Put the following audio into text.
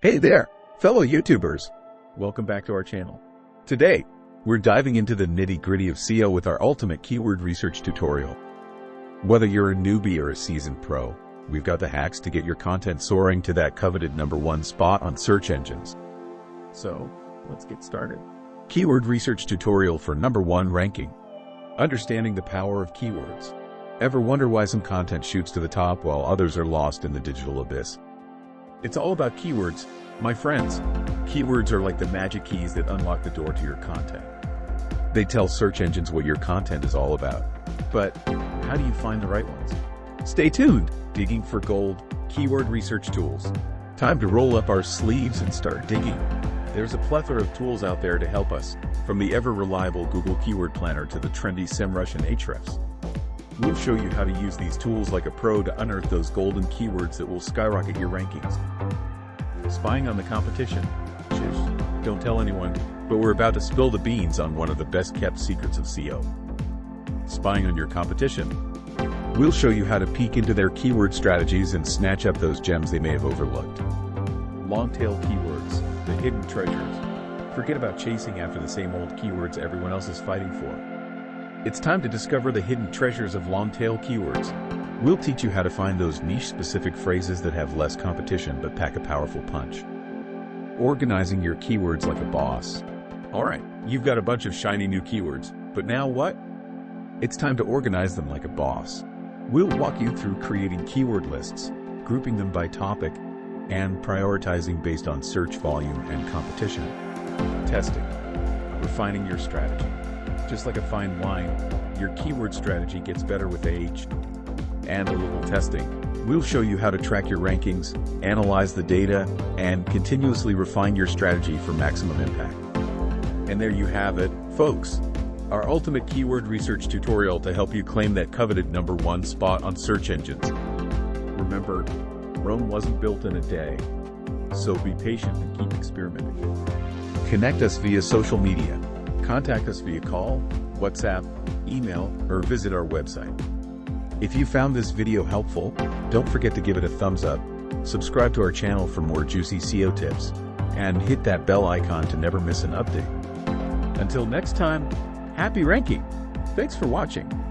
Hey there, fellow YouTubers. Welcome back to our channel. Today, we're diving into the nitty-gritty of SEO with our ultimate keyword research tutorial. Whether you're a newbie or a seasoned pro, we've got the hacks to get your content soaring to that coveted #1 spot on search engines. So, let's get started. Keyword research tutorial for #1 ranking. Understanding the power of keywords. Ever wonder why some content shoots to the top while others are lost in the digital abyss? It's all about keywords, my friends. Keywords are like the magic keys that unlock the door to your content. They tell search engines what your content is all about. But how do you find the right ones? Stay tuned, digging for gold, keyword research tools. Time to roll up our sleeves and start digging. There's a plethora of tools out there to help us, from the ever-reliable Google Keyword Planner to the trendy SEMrush and Ahrefs. We'll show you how to use these tools like a pro to unearth those golden keywords that will skyrocket your rankings. Spying on the competition. Shush, don't tell anyone, but we're about to spill the beans on one of the best-kept secrets of SEO. Spying on your competition. We'll show you how to peek into their keyword strategies and snatch up those gems they may have overlooked. Long-tail keywords, the hidden treasures. Forget about chasing after the same old keywords everyone else is fighting for. It's time to discover the hidden treasures of long-tail keywords. We'll teach you how to find those niche-specific phrases that have less competition but pack a powerful punch. Organizing your keywords like a boss. Alright, you've got a bunch of shiny new keywords, but now what? It's time to organize them like a boss. We'll walk you through creating keyword lists, grouping them by topic, and prioritizing based on search volume and competition. Testing. Refining your strategy. Just like a fine wine, your keyword strategy gets better with age and a little testing. We'll show you how to track your rankings, analyze the data, and continuously refine your strategy for maximum impact. And there you have it, folks. Our ultimate keyword research tutorial to help you claim that coveted #1 spot on search engines. Remember, Rome wasn't built in a day, so be patient and keep experimenting. Connect us via social media. Contact us via call, WhatsApp, email, or visit our website. If you found this video helpful, don't forget to give it a thumbs up, subscribe to our channel for more juicy SEO tips, and hit that bell icon to never miss an update. Until next time, happy ranking! Thanks for watching.